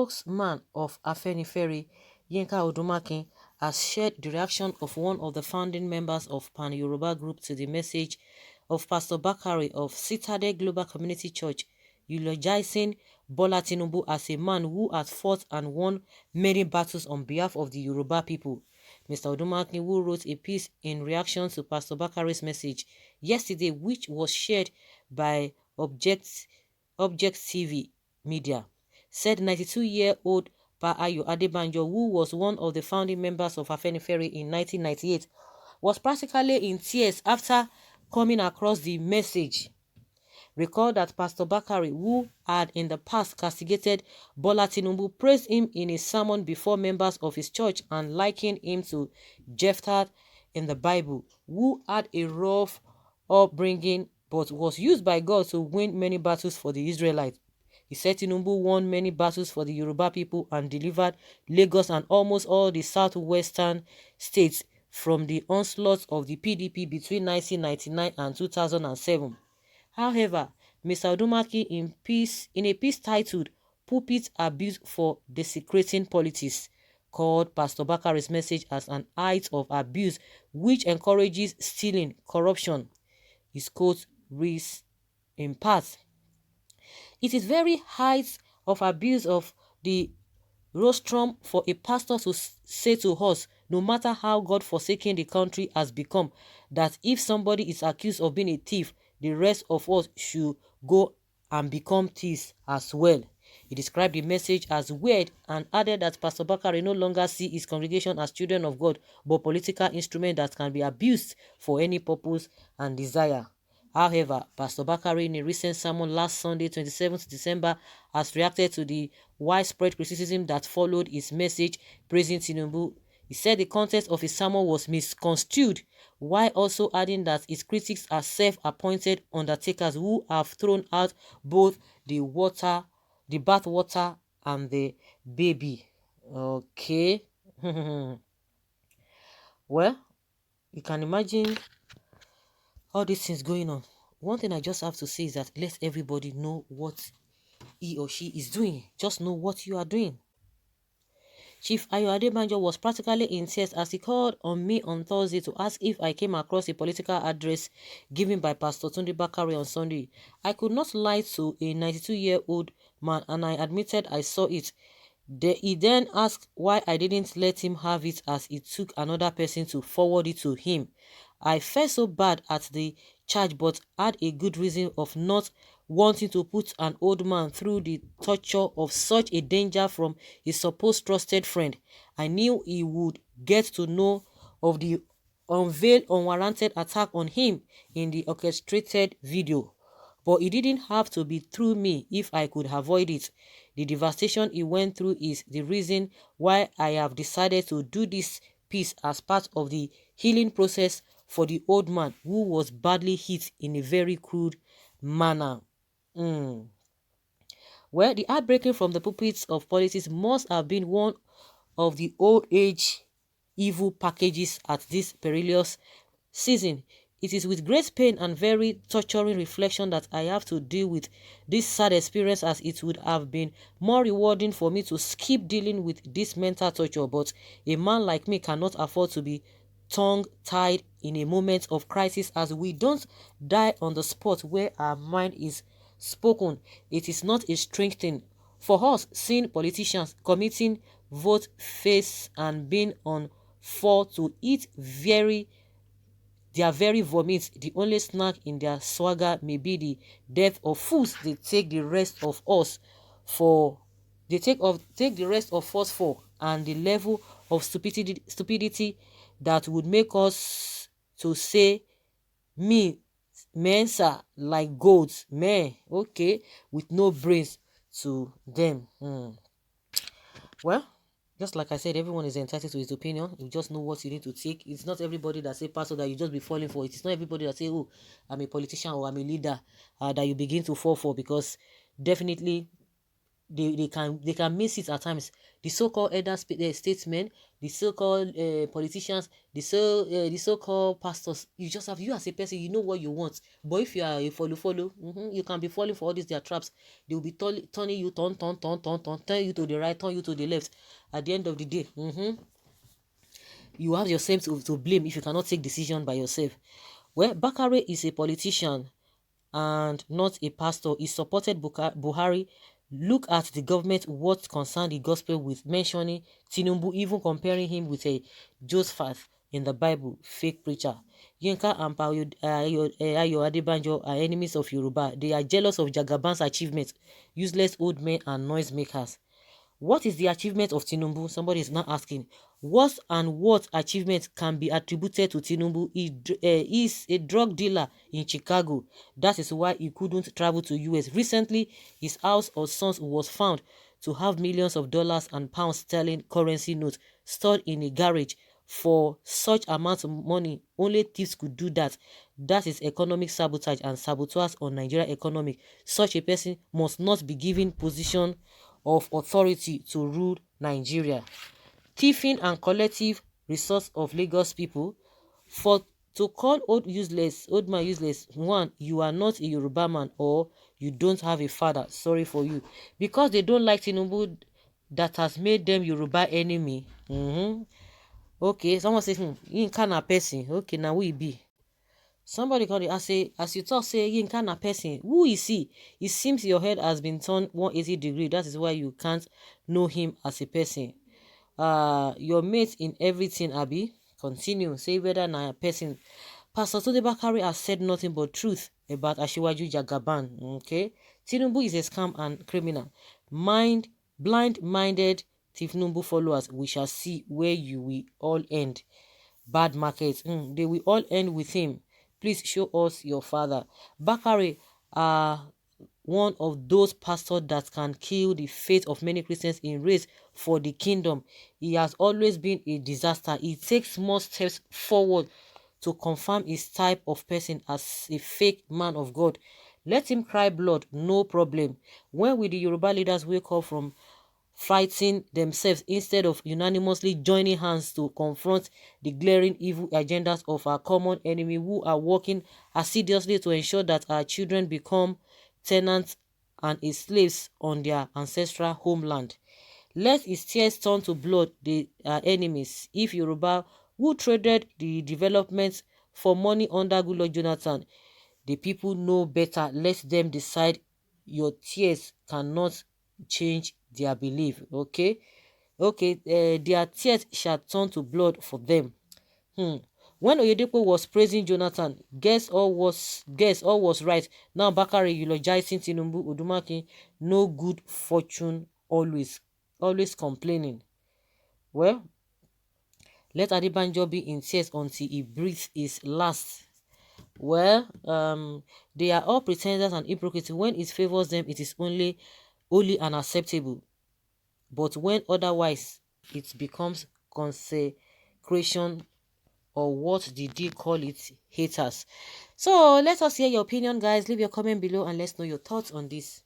spokesman of Afenifere, Yinka Odumakin, has shared the reaction of one of the founding members of Pan-Yoruba group to the message of Pastor Bakare of Citadel Global Community Church, eulogizing Bola Tinubu as a man who has fought and won many battles on behalf of the Yoruba people. Mr. Odumakin, who wrote a piece in reaction to Pastor Bakare's message yesterday, which was shared by Object TV Media, said 92-year-old Pa Ayo Adebanjo, who was one of the founding members of Afenifere in 1998, was practically in tears after coming across the message. Recall that Pastor Bakare, who had in the past castigated Bola Tinubu, praised him in a sermon before members of his church and likened him to Jephthah in the Bible, who had a rough upbringing but was used by God to win many battles for the Israelites. He said Tinubu won many battles for the Yoruba people and delivered Lagos and almost all the southwestern states from the onslaught of the PDP between 1999 and 2007. However, Mr. Odumaki, in a piece titled "Pulpit Abuse for Desecrating Politics," called Pastor Bakare's message as an act of abuse which encourages stealing, corruption. His quote reads in part, "It is very height of abuse of the rostrum for a pastor to say to us, no matter how God-forsaken the country has become, that if somebody is accused of being a thief, the rest of us should go and become thieves as well." He described the message as weird and added that Pastor Bakare no longer sees his congregation as children of God, but political instruments that can be abused for any purpose and desire. However, Pastor Bakare, in a recent sermon last Sunday, 27th December, has reacted to the widespread criticism that followed his message praising Tinubu. He said the context of his sermon was misconstrued, while also adding that his critics are self-appointed undertakers who have thrown out both the bathwater and the baby. Okay. Well, you can imagine all these things going on. One thing I just have to say is that let everybody know what he or she is doing. Just know what you are doing. Chief Ayo Adebanjo was practically in tears as he called on me on Thursday to ask if I came across a political address given by Pastor Tunde Bakare on Sunday. I could not lie to a 92-year-old man and I admitted I saw it. He then asked why I didn't let him have it as it took another person to forward it to him. I felt so bad at the charge but had a good reason of not wanting to put an old man through the torture of such a danger from his supposed trusted friend. I knew he would get to know of the unveiled unwarranted attack on him in the orchestrated video. But it didn't have to be through me if I could avoid it. The devastation he went through is the reason why I have decided to do this piece as part of the healing process for the old man who was badly hit in a very crude manner. Well, the outbreaking from the pulpits of politics must have been one of the old age evil packages at this perilous season. It is with great pain and very torturing reflection that I have to deal with this sad experience, as it would have been more rewarding for me to skip dealing with this mental torture, but a man like me cannot afford to be tongue-tied in a moment of crisis, as we don't die on the spot where our mind is spoken. It is not a strange thing for us seeing politicians committing vote face and being on for to eat their very vomit. The only snack in their swagger may be the death of fools they take the rest of us for. They take the rest of us for, and the level of stupidity that would make us to say me mensa like goats, meh, okay, with no brains to them. Well, just like I said, everyone is entitled to his opinion. You just know what you need to take. It's not everybody that say pastor that you just be falling for. It's not everybody that say, oh, I'm a politician or I'm a leader, that you begin to fall for, because definitely they can miss it at times. The so-called statesmen, the so-called politicians, the so-called pastors. You just have, you as a person, you know what you want. But if you are a follow, you can be falling for all these their traps. They will be turning you, turn you to the right, turn you to the left. At the end of the day, you have yourself to blame if you cannot take decision by yourself. Well, Bakare is a politician and not a pastor. He supported Buhari. Look at the government what concerned the gospel with mentioning Tinubu, even comparing him with a Joseph in the Bible, fake preacher. Yinka and Ayo Adebanjo are enemies of Yoruba. They are jealous of Jagaban's achievements, useless old men and noisemakers. What is the achievement of Tinubu? Somebody is not asking. What achievement can be attributed to Tinubu? He is a drug dealer in Chicago. That is why he couldn't travel to US. Recently, his house or sons was found to have millions of dollars and pounds sterling currency notes stored in a garage. For such amount of money, only thieves could do that. That is economic sabotage and saboteurs on Nigeria economy. Such a person must not be given position of authority to rule Nigeria. Thieving and collective resource of Lagos people. For to call old man useless, one, you are not a Yoruba man or you don't have a father. Sorry for you. Because they don't like Tinubu, that has made them Yoruba enemy. Okay, someone says, Yinka na person. Okay, now we be. Somebody called it. I say, as you talk, say Yinka na person. Who is he? It seems your head has been turned 180 degrees. That is why you can't know him as a person. Your mate in everything, Abi. Continue. Say whether na a person. Pastor Tunde Bakare has said nothing but truth about Ashiwaju Jagaban. Okay, Tinubu is a scam and criminal. Blind-minded Tinubu followers. We shall see where you will all end. Bad markets. They will all end with him. Please show us your father. Bakare are one of those pastors that can kill the faith of many Christians in race for the kingdom. He has always been a disaster. He takes small steps forward to confirm his type of person as a fake man of God. Let him cry blood, no problem. When will the Yoruba leaders wake up from fighting themselves instead of unanimously joining hands to confront the glaring evil agendas of our common enemy who are working assiduously to ensure that our children become tenants and slaves on their ancestral homeland? Let his tears turn to blood the enemies. If Yoruba, who traded the development for money under Goodluck Jonathan, the people know better. Let them decide. Your tears cannot change their belief. Okay, their tears shall turn to blood for them. When Oyedepo was praising Jonathan, guess all was right. Now Bakare eulogizing Tinubu, Udumaki, no good fortune, always complaining. Well, let Adebanjo be in tears until he breathes his last. Well, they are all pretenders and hypocrites. When it favors them, it is only unacceptable. But when otherwise, it becomes consecration, or what did they call it? Haters. So let us hear your opinion, guys. Leave your comment below and let's know your thoughts on this.